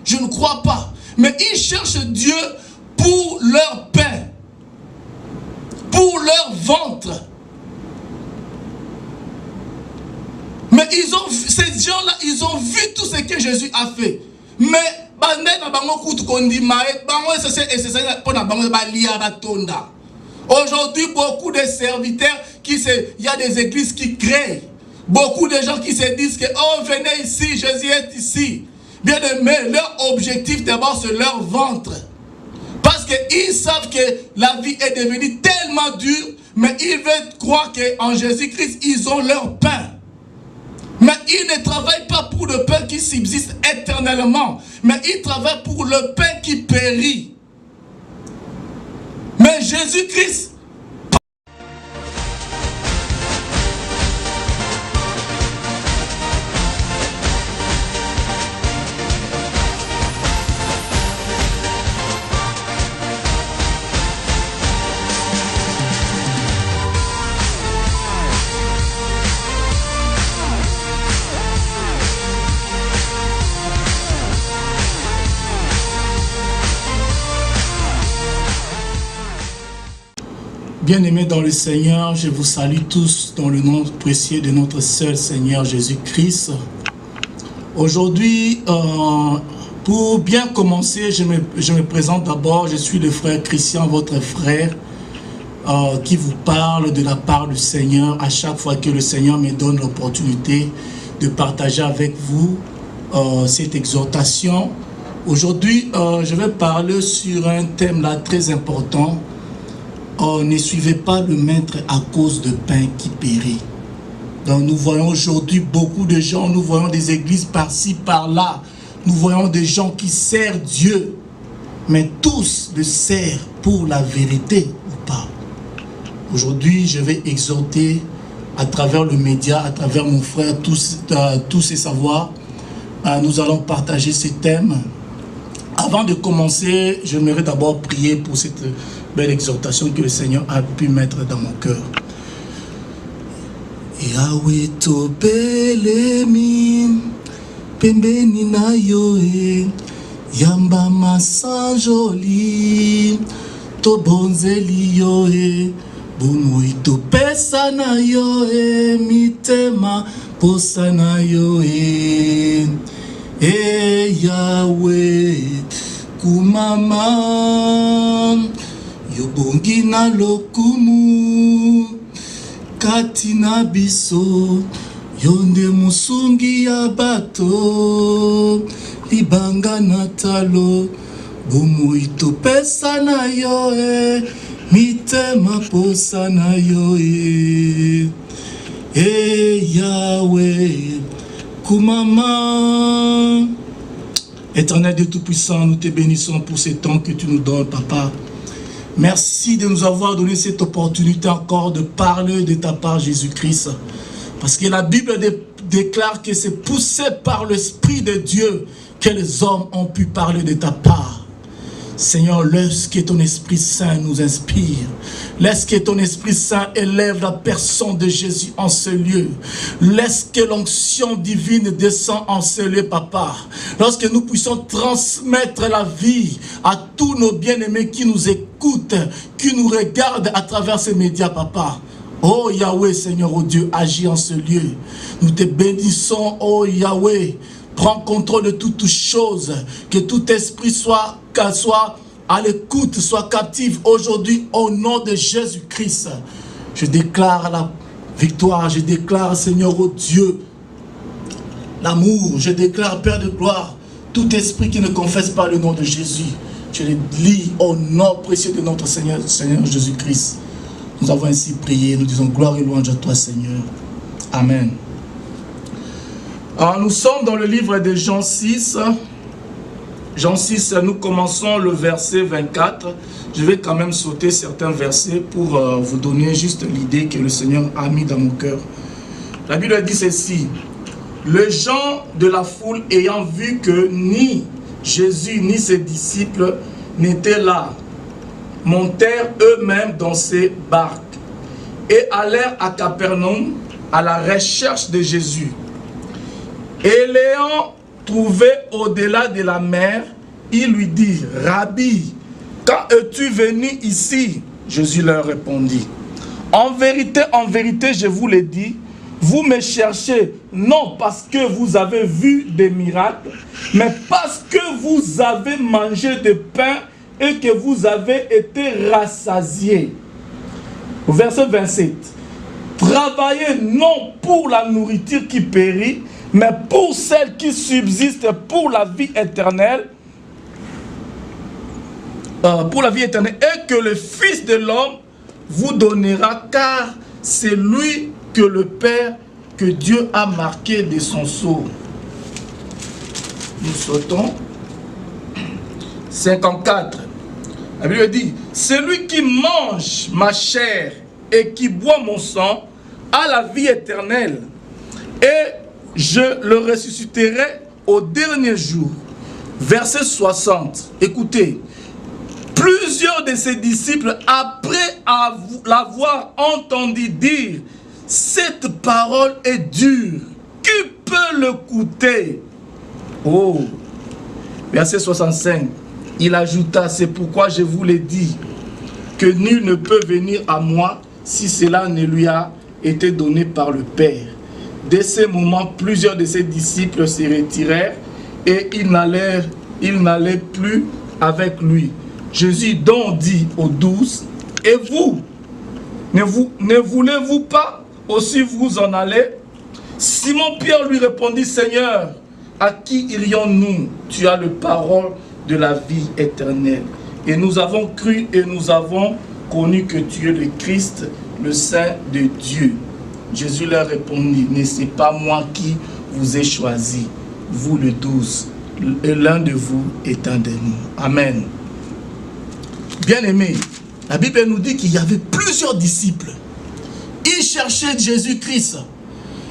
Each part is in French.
Je ne crois pas. Mais ils cherchent Dieu pour leur pain, pour leur ventre. Mais ces gens-là, ils ont vu tout ce que Jésus a fait. Mais aujourd'hui, beaucoup de serviteurs, il y a des églises qui créent. Beaucoup de gens qui se disent que, oh, venez ici, Jésus est ici. Bien aimé, leur objectif d'abord, c'est leur ventre. Parce qu'ils savent que la vie est devenue tellement dure, mais ils veulent croire qu'en Jésus-Christ, ils ont leur pain. Mais ils ne travaillent pas pour le pain qui subsiste éternellement, mais ils travaillent pour le pain qui périt. Mais Jésus-Christ, bien-aimés dans le Seigneur, je vous salue tous dans le nom précieux de notre seul Seigneur Jésus-Christ. Aujourd'hui, pour bien commencer, je me présente d'abord. Je suis le frère Christian, votre frère, qui vous parle de la part du Seigneur à chaque fois que le Seigneur me donne l'opportunité de partager avec vous cette exhortation. Aujourd'hui, je vais parler sur un thème là très important. Ne suivez pas le maître à cause de pain qui périt. Donc nous voyons aujourd'hui beaucoup de gens, nous voyons des églises par-ci, par-là. Nous voyons des gens qui servent Dieu. Mais tous le servent pour la vérité ou pas. Aujourd'hui, je vais exhorter à travers le média, à travers mon frère, tous ces savoirs. Nous allons partager ces thèmes. Avant de commencer, j'aimerais d'abord prier pour cette belle exhortation que le Seigneur a pu mettre dans mon cœur. Yahweh tobelemi pembeni na yoe yamba masanjoli tobonzeli yoe bomoi topesa na yoe mitema posa na yoe Yahweh kumama yobongi na lokumu kati na biso yonde musungi ya bato libanga na talo bomoi topesa na yo mitema posa na yo Yahweh kumama. Éternel Dieu Tout-Puissant, nous te bénissons pour ce temps que tu nous donnes, Papa. Merci de nous avoir donné cette opportunité encore de parler de ta part, Jésus-Christ. Parce que la Bible déclare que c'est poussé par l'Esprit de Dieu que les hommes ont pu parler de ta part. Seigneur, laisse que ton Esprit Saint nous inspire. Laisse que ton Esprit Saint élève la personne de Jésus en ce lieu. Laisse que l'onction divine descende en ce lieu, Papa. Lorsque nous puissions transmettre la vie à tous nos bien-aimés qui nous écoutent, qui nous regardent à travers ces médias, Papa. Oh Yahweh, Seigneur, oh Dieu, agis en ce lieu. Nous te bénissons, oh Yahweh. Prends contrôle de toutes choses. Que tout esprit soit à l'écoute, soit captif aujourd'hui au nom de Jésus-Christ. Je déclare la victoire, je déclare, Seigneur, oh Dieu, l'amour. Je déclare, Père de gloire, tout esprit qui ne confesse pas le nom de Jésus. Je le lis au nom précieux de notre Seigneur Jésus-Christ. Nous avons ainsi prié, nous disons gloire et louange à toi, Seigneur. Amen. Alors, nous sommes dans le livre de Jean 6. Jean 6, nous commençons le verset 24. Je vais quand même sauter certains versets pour vous donner juste l'idée que le Seigneur a mis dans mon cœur. La Bible dit ceci. Les gens de la foule ayant vu que ni Jésus ni ses disciples n'étaient là, montèrent eux-mêmes dans ces barques et allèrent à Capernaum à la recherche de Jésus. Et l'ayant trouvé au-delà de la mer, il lui dit, Rabbi, quand es-tu venu ici? Jésus leur répondit, en vérité, je vous l'ai dit, vous me cherchez non parce que vous avez vu des miracles, mais parce que vous avez mangé de pain et que vous avez été rassasiés. Verset 27. Travaillez non pour la nourriture qui périt, mais pour celle qui subsiste pour la vie éternelle, et que le Fils de l'homme vous donnera, car c'est lui que le Père, que Dieu a marqué de son sceau. Nous sautons. 54. La Bible dit, celui qui mange ma chair et qui boit mon sang a la vie éternelle, et je le ressusciterai au dernier jour. Verset 60. Écoutez. Plusieurs de ses disciples, après l'avoir entendu dire, cette parole est dure, qui peut le coûter? Oh, verset 65, il ajouta, c'est pourquoi je vous l'ai dit, que nul ne peut venir à moi si cela ne lui a été donné par le Père. Dès ce moment, plusieurs de ses disciples se retirèrent et ils n'allaient plus avec lui. Jésus donc dit aux 12, et vous, ne voulez-vous pas aussi vous en aller? Simon-Pierre lui répondit, Seigneur, à qui irions-nous? Tu as le parole de la vie éternelle. Et nous avons cru et nous avons connu que tu es le Christ, le Saint de Dieu. Jésus leur répondit, ne c'est pas moi qui vous ai choisi, vous le 12, et l'un de vous est un démon. Amen. Bien-aimés, la Bible nous dit qu'il y avait plusieurs disciples. Ils cherchaient Jésus-Christ.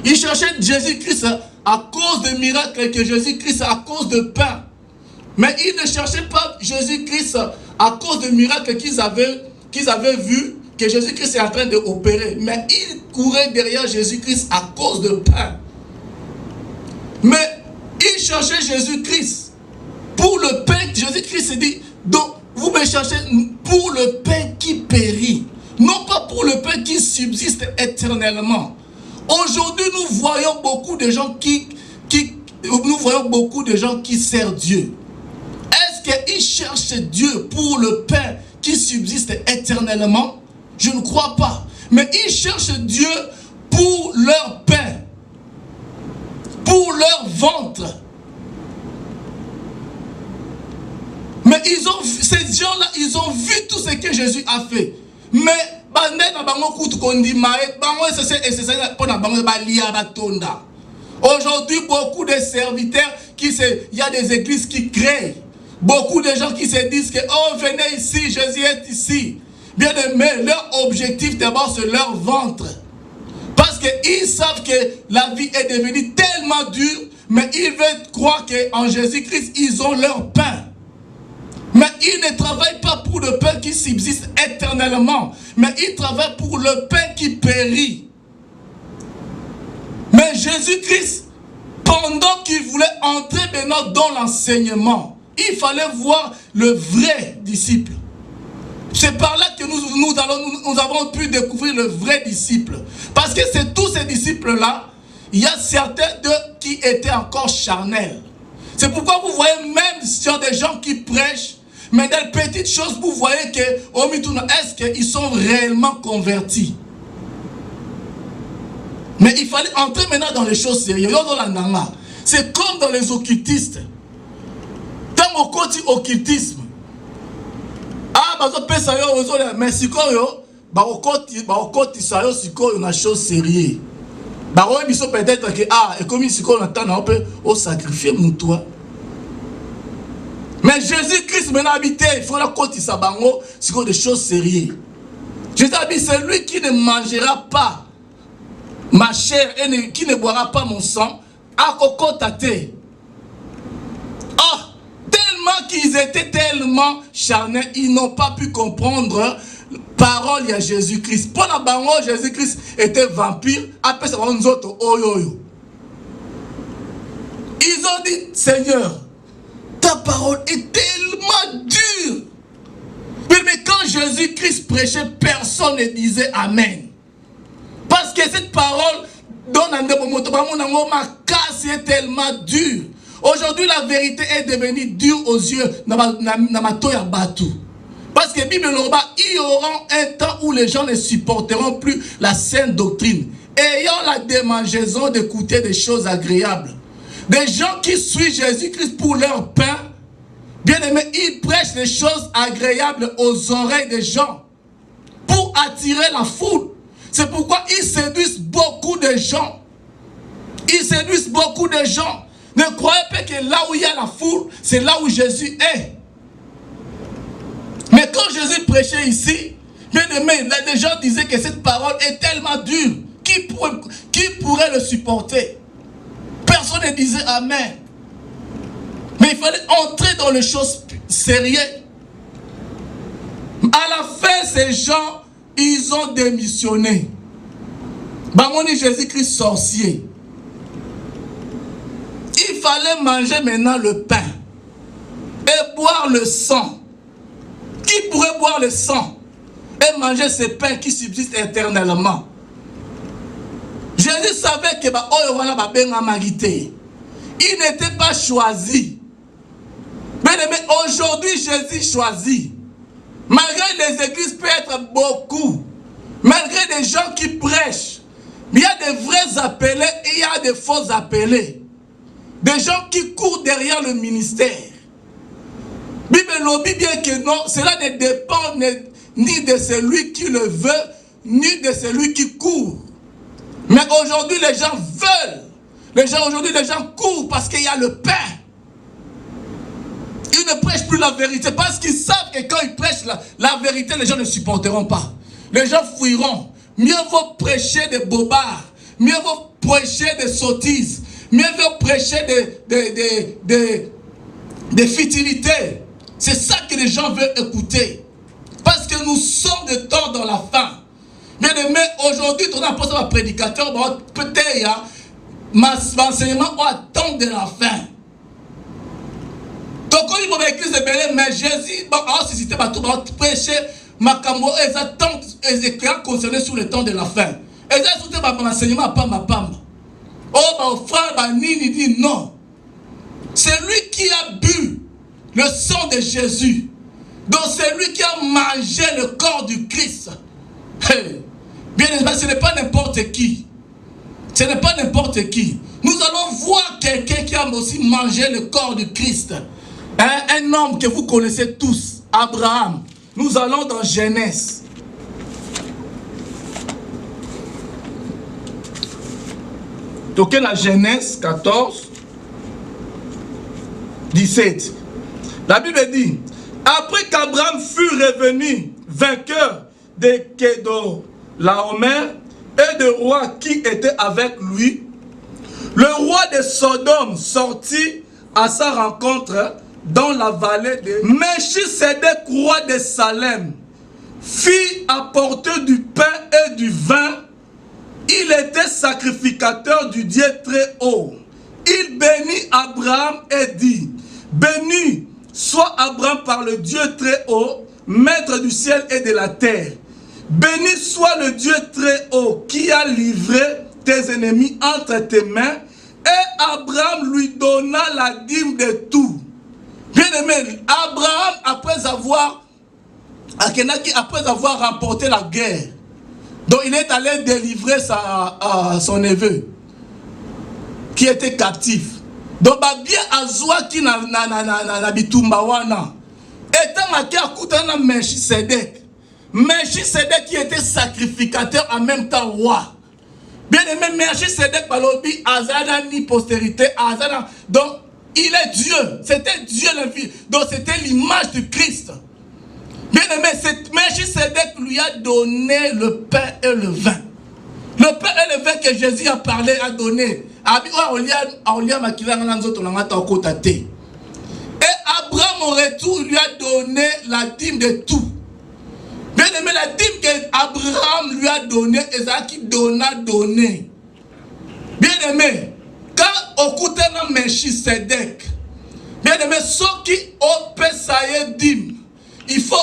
Ils cherchaient Jésus-Christ à cause des miracles que Jésus-Christ, à cause de pain. Mais ils ne cherchaient pas Jésus-Christ à cause des miracles qu'ils avaient vus, que Jésus-Christ est en train d'opérer. Mais ils couraient derrière Jésus-Christ à cause de pain. Mais ils cherchaient Jésus-Christ pour le pain. Jésus-Christ dit, donc, vous me cherchez pour le pain qui périt, non pas pour le pain qui subsiste éternellement. Aujourd'hui, nous voyons beaucoup de gens qui servent Dieu. Est-ce qu'ils cherchent Dieu pour le pain qui subsiste éternellement? Je ne crois pas. Mais ils cherchent Dieu pour leur pain, pour leur ventre. Mais ces gens-là, ils ont vu tout ce que Jésus a fait. Mais, aujourd'hui, beaucoup de serviteurs, il y a des églises qui créent. Beaucoup de gens qui se disent que, oh, venez ici, Jésus est ici. Bien aimé, leur objectif d'abord, c'est leur ventre. Parce qu'ils savent que la vie est devenue tellement dure, mais ils veulent croire qu'en Jésus-Christ, ils ont leur pain. Mais ils ne travaillent pas pour le pain qui subsiste éternellement, mais ils travaillent pour le pain qui périt. Mais Jésus-Christ, pendant qu'il voulait entrer maintenant dans l'enseignement, il fallait voir le vrai disciple. C'est par là que nous avons pu découvrir le vrai disciple. Parce que c'est tous ces disciples-là, il y a certains d'eux qui étaient encore charnels. C'est pourquoi vous voyez même sur des gens qui prêchent, mais dans les petites choses, vous voyez que, est-ce qu'ils sont réellement convertis? Mais il fallait entrer maintenant dans les choses sérieuses. C'est comme dans les occultistes. Dans le côté occultisme, mais si on a chose sérieuse. Peut-être que et comme ici on peut sacrifier mon toit. Mais Jésus-Christ maintenant habité, il faut la côte sabango, c'est des choses sérieuses. Jésus a dit, c'est lui qui ne mangera pas ma chair et qui ne boira pas mon sang, à cocotate. Oh, tellement qu'ils étaient tellement charnels, ils n'ont pas pu comprendre parole à Jésus-Christ. Pour la bango, Jésus-Christ était vampire, après ça va nous autres oyoyo. Ils ont dit, Seigneur, ta parole est tellement dure. Mais quand Jésus-Christ prêchait, personne ne disait Amen. Parce que cette parole est tellement dure. Aujourd'hui, la vérité est devenue dure aux yeux. Parce que Bible il y aura un temps où les gens ne supporteront plus la saine doctrine, ayant la démangeaison d'écouter des choses agréables. Des gens qui suivent Jésus-Christ pour leur pain, bien aimé, ils prêchent des choses agréables aux oreilles des gens pour attirer la foule. C'est pourquoi ils séduisent beaucoup de gens. Ils séduisent beaucoup de gens. Ne croyez pas que là où il y a la foule, c'est là où Jésus est. Mais quand Jésus prêchait ici, bien aimé, les gens disaient que cette parole est tellement dure. Qui pourrait le supporter? Personne ne disait Amen. Mais il fallait entrer dans les choses sérieuses. À la fin, ces gens, ils ont démissionné. Bamoni Jésus-Christ sorcier. Il fallait manger maintenant le pain et boire le sang. Qui pourrait boire le sang et manger ce pain qui subsiste éternellement? Jésus savait que il n'était pas choisi. Mais aujourd'hui, Jésus choisit. Malgré les églises peut être beaucoup, malgré des gens qui prêchent, il y a des vrais appelés et il y a des faux appelés. Des gens qui courent derrière le ministère. Bible dit bien que non, cela ne dépend ni de celui qui le veut, ni de celui qui court. Mais aujourd'hui, les gens veulent. Aujourd'hui, les gens courent parce qu'il y a le pain. Ils ne prêchent plus la vérité parce qu'ils savent que quand ils prêchent la vérité, les gens ne supporteront pas. Les gens fuiront. Mieux vaut prêcher des bobards. Mieux vaut prêcher des sottises. Mieux vaut prêcher des futilités. C'est ça que les gens veulent écouter. Parce que nous sommes de temps dans la fin. Bien aimé, aujourd'hui, ton apôtre, ma prédicateur, peut-être, mon enseignement va attendre de la fin. Donc, quand il va à l'église de Belém, mais Jésus, si c'était pas tout, va prêcher, ma cambo, ils attendent, ils concernés sur le temps de la fin. Ils ont soutenu mon enseignement, pas ma pam. Oh, mon frère, il dit non. C'est lui qui a bu le sang de Jésus. Donc, c'est lui qui a mangé le corps du Christ. Hey. Bien évidemment, ce n'est pas n'importe qui. Ce n'est pas n'importe qui. Nous allons voir quelqu'un qui a aussi mangé le corps du Christ. Un homme que vous connaissez tous, Abraham. Nous allons dans Genèse. Donc la Genèse 14, 17. La Bible dit, après qu'Abraham fut revenu vainqueur de Kedorlaomer et de rois qui étaient avec lui, le roi de Sodome sortit à sa rencontre dans la vallée de Melchisedec, roi de Salem, fit apporter du pain et du vin. Il était sacrificateur du Dieu très haut. Il bénit Abraham et dit, béni soit Abraham par le Dieu très haut, maître du ciel et de la terre. Béni soit le Dieu très haut qui a livré tes ennemis entre tes mains. Et Abraham lui donna la dîme de tout. Bien aimé, Abraham, après avoir remporté la guerre, donc il est allé délivrer son neveu, qui était captif. Donc, bien Azoua qui na bitumbawana, étant à qui a coûté un Melchisedec. Melchisedec qui était sacrificateur en même temps roi. Bien aimé, Melchisedec balobi azana ni postérité azana. Donc il est Dieu. C'était Dieu la vie. Donc c'était l'image du Christ. Bien aimé, Melchisedec lui a donné le pain et le vin. Le pain et le vin que Jésus a parlé, a donné. Et Abraham au retour lui a donné la dîme de tout. Bien aimé, la dîme qu'Abraham lui a donnée, Isaac qui donna donné. Bien aimé, quand Quand au côté de Melchisedec, bien aimé, ceux qui ont payé dîme, il faut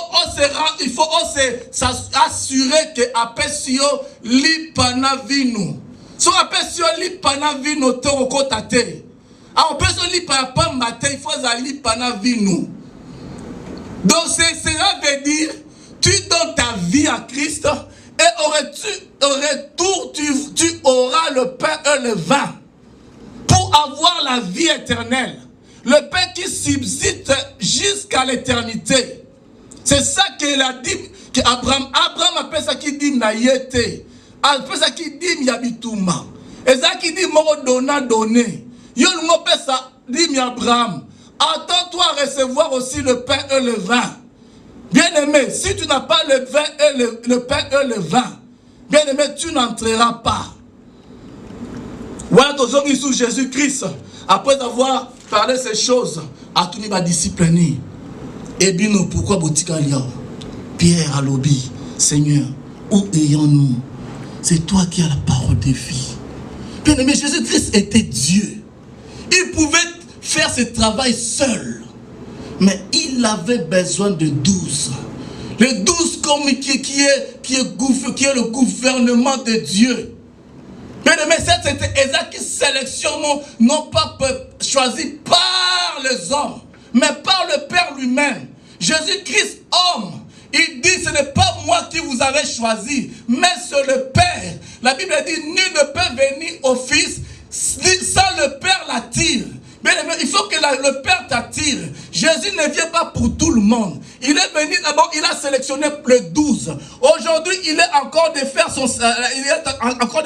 s'assurer que apesio li pana vino. So apesio li pana vino te okotate. A apesio li pana pambate, il faut li pana vino. Donc cela veut dire, tu donnes ta vie à Christ et au retour tu auras le pain et le vin pour avoir la vie éternelle. Le pain qui subsiste jusqu'à l'éternité. C'est ça qu'il a dit, qu'Abraham appelle ça qui dit naïete. Appelle ça qui dit yabitouma. Et ça qui dit moro donna donné. Yon appelle ça dit Abraham. Attends-toi à recevoir aussi le pain et le vin. Bien aimé, si tu n'as pas le pain et le vin, bien aimé, tu n'entreras pas. Voilà, tu sous Jésus-Christ. Après avoir parlé ces choses, à tous les disciples, et bien, pourquoi Botika Liao? Pierre à l'obéi, Seigneur, où ayons-nous? C'est toi qui as la parole de vie. Bien aimé, Jésus-Christ était Dieu. Il pouvait faire ce travail seul. Mais il avait besoin de 12. Les 12 comme qui est le gouvernement de Dieu. Bien aimé, c'était Isaac qui sélectionne, non pas choisi par les hommes, mais par le Père lui-même. Jésus-Christ, homme, il dit, ce n'est pas moi qui vous avez choisi, mais c'est le Père. La Bible dit, nul ne peut venir au Fils sans le Père l'attire. Mais il faut que le Père t'attire. Jésus ne vient pas pour tout le monde. Il est venu d'abord, il a sélectionné le 12. Aujourd'hui, il est encore de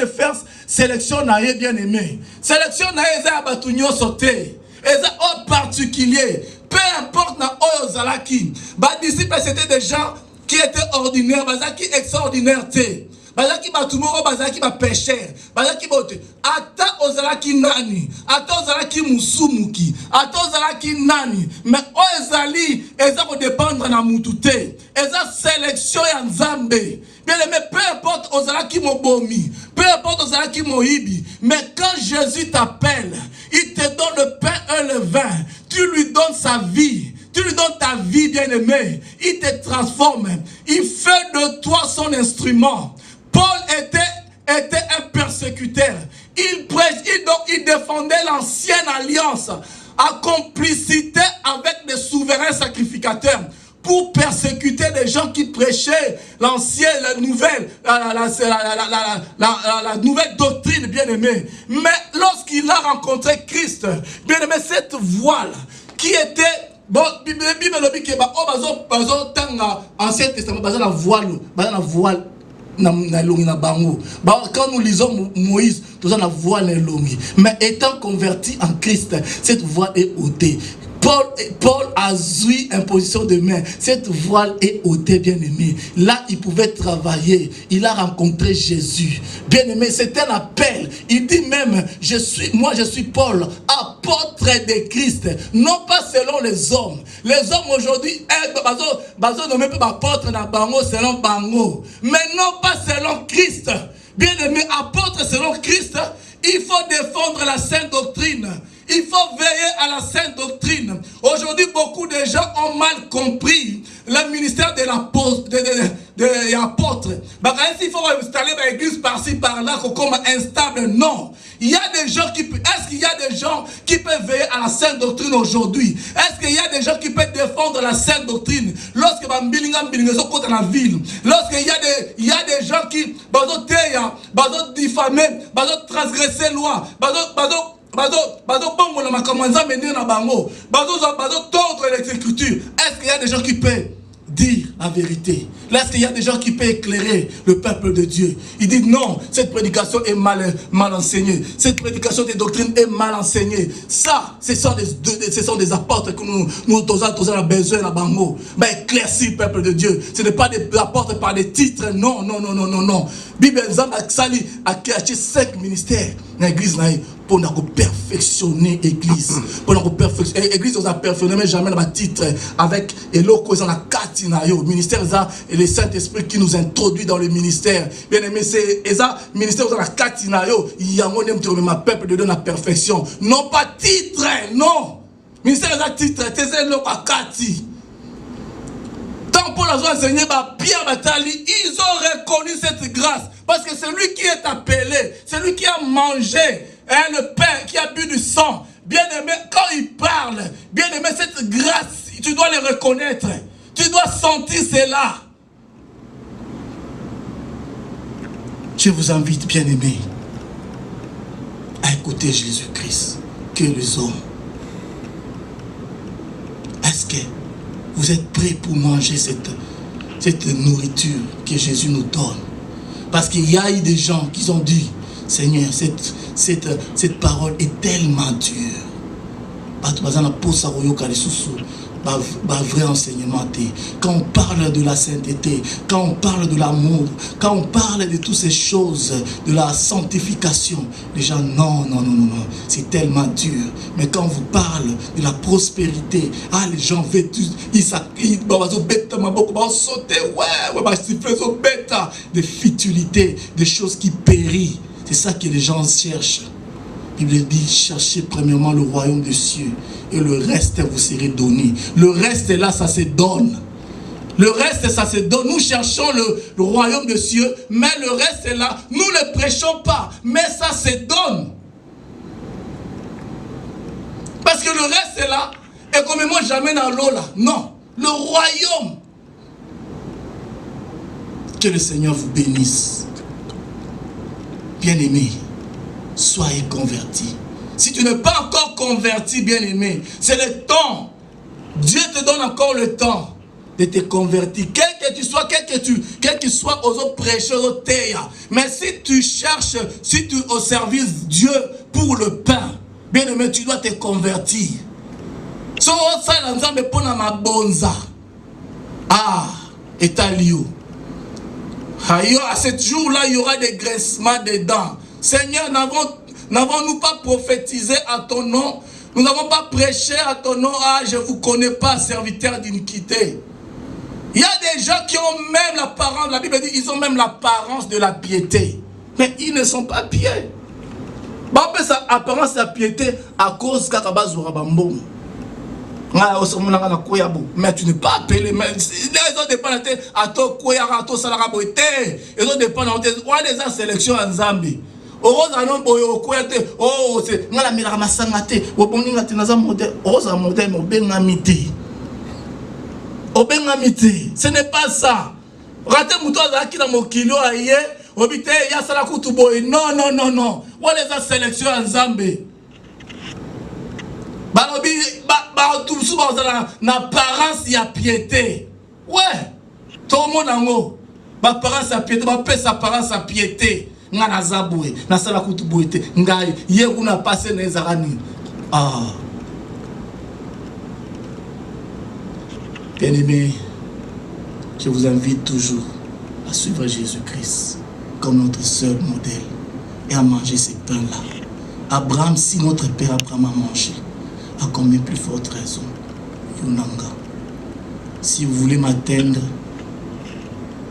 faire sélection naïe bien aimé. Sélection naïe à Batunyo sauté. Et en particulier, peu importe na Oyozalaki, les disciples c'était des gens qui étaient ordinaires, qui extraordinaires. Bazaki batumoro bazaki ba pécheur bazaki bote ata ozalaki nani ata ozalaki musumuki ata ozalaki nani mais ozali eza ko dépendre na mutute eza sélection ya nzambe bien aimé peu importe ozalaki mobomi peu importe ozalaki moibi mais quand Jésus t'appelle il te donne le pain et le vin tu lui donnes sa vie. Tu lui donnes ta vie, bien-aimé. Il te transforme. Il fait de toi son instrument. Paul était un persécuteur. Il défendait l'ancienne alliance en complicité avec les souverains sacrificateurs pour persécuter les gens qui prêchaient l'ancienne, la nouvelle doctrine, bien-aimé. Mais lorsqu'il a rencontré Christ, bien-aimé, cette voile qui était... Bon, Bible dit que Ancien Testament, la voile, quand nous lisons Moïse, nous avons la voile longue. Mais étant converti en Christ, cette voile est ôtée. Paul a joui imposition de main. Cette voile est ôtée, bien-aimé. Là, il pouvait travailler. Il a rencontré Jésus. Bien-aimé, c'est un appel. Il dit même, moi je suis Paul, apôtre de Christ. Non pas selon les hommes. Les hommes aujourd'hui, ne même pas apôtre dans Bango selon Bango. Mais non pas selon Christ. Bien-aimé, apôtre selon Christ, il faut défendre la sainte doctrine. Il faut veiller à la sainte doctrine. Aujourd'hui, beaucoup de gens ont mal compris le ministère de l'apôtre. Il faut installer l'église par-ci, par-là, comme instable. Non. Il y a des gens qui... Est-ce qu'il y a des gens qui peuvent veiller à la sainte doctrine aujourd'hui? Est-ce qu'il y a des gens qui peuvent défendre la sainte doctrine? Lorsque dans la ville, lorsqu'il y a des gens qui diffamer, transgresser la loi, est-ce qu'il y a des gens qui peuvent dire la vérité? Est-ce qu'il y a des gens qui peuvent éclairer le peuple de Dieu? Il dit non, cette prédication est mal enseignée. Cette prédication des doctrines est mal enseignée. Ça, ce sont des apôtres que nous avons besoin de bango. Mais éclaircir le peuple de Dieu. Ce n'est pas des apôtres par des titres. Non. Bible Zamba Sali a créé 5 ministères dans l'église pour nous perfectionner l'église. Pour nous perfectionner l'église, on a perfectionné, mais jamais dans le titre avec Eloko, ils ont la Katinayo. Ministère, et le Saint-Esprit qui nous introduit dans le ministère. Bien aimé, c'est ça, ministère, ils ont la Katinayo. Il y a mon ma peuple de la perfection. Non pas titre, non. Ministère, ils ont titre, c'est le Kati. Tant pour la zone enseignée, Pierre Batali, ils ont reconnu cette grâce. Parce que c'est lui qui est appelé, c'est lui qui a mangé le pain, qui a bu du sang. Bien aimé, quand il parle, bien aimé, cette grâce, tu dois le reconnaître. Tu dois sentir cela. Je vous invite, bien aimé, à écouter Jésus-Christ, que les hommes. Est-ce que vous êtes prêts pour manger cette nourriture que Jésus nous donne? Parce qu'il y a eu des gens qui ont dit, Seigneur, cette parole est tellement dure. Vrai enseignement. Quand on parle de la sainteté, quand on parle de l'amour, quand on parle de toutes ces choses, de la sanctification, les gens, non, c'est tellement dur. Mais quand on vous parle de la prospérité, les gens vêtus, ils vont sauter, des futilités, des choses qui périssent. C'est ça que les gens cherchent. Il dit, cherchez premièrement le royaume des cieux et le reste vous serez donné. Le reste là, ça se donne. Le reste, ça se donne. Nous cherchons le royaume des cieux, mais le reste est là. Nous ne le prêchons pas, mais ça se donne. Parce que le reste est là, et comme moi jamais dans l'eau là. Non, le royaume. Que le Seigneur vous bénisse. Bien-aimé, soyez convertis. Si tu n'es pas encore converti, bien-aimé, c'est le temps. Dieu te donne encore le temps de te convertir. Quel que soit aux autres prêcheurs, aux autres terres. Mais si tu cherches, si tu es au service de Dieu pour le pain, bien-aimé, tu dois te convertir. So, ça, l'ensemble pour ma bonza. Et à Lio. À ce jour-là, il y aura des graissements des dents. Seigneur, n'avons-nous pas prophétisé à ton nom? Nous n'avons pas prêché à ton nom. Je ne vous connais pas, serviteur d'iniquité. Il y a des gens qui ont même l'apparence, la Bible dit, ils ont même l'apparence de la piété. Mais ils ne sont pas pieux. Ça apparence de la piété à cause de mais tu n'es pas appelé. Mais les autres dépendent de à toi, à toi, Salaraboité. Les autres dépendent de des sélections en Zambie. Oh, c'est la mira masangate. Au bon naza modèle. Oh, ça modèle, mon benamité. Au benamité. Ce n'est pas ça. Raté mouton qui dans mon kilo aïe. Obité, ya salakutu boy. Non. Ou les sélections en Zambie. Tout souvent dans apparence il y a piété. Ouais. Tout le monde en haut. Apparence à piété, sa apparence à piété. Ngana zaboué, na sala kutu boité. Ngai, hier on a passé les arani. Bien-aimés, je vous invite toujours à suivre Jésus-Christ comme notre seul modèle et à manger ces pains-là. Abraham, si notre père Abraham a mangé, à combien plus forte raison, Yunanga. Si vous voulez m'atteindre,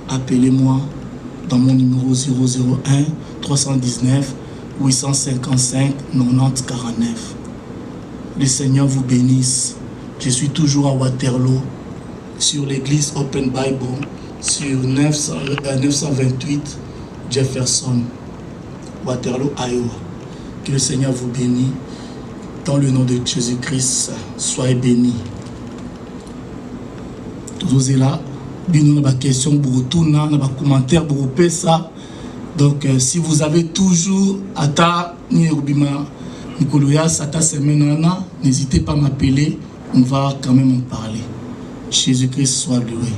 appelez-moi dans mon numéro 001 319 855 90 49. Le Seigneur vous bénisse. Je suis toujours à Waterloo, sur l'église Open Bible, sur 928 Jefferson, Waterloo, Iowa. Que le Seigneur vous bénisse. Dans le nom de Jésus-Christ, soyez bénis. Toujours là, nous avons des questions, nous avons des commentaires, ça. Donc, si vous avez toujours Ata Nierubima Nikoloyas, Ata Semenana, n'hésitez pas à m'appeler, on va quand même en parler. Jésus-Christ soit loué.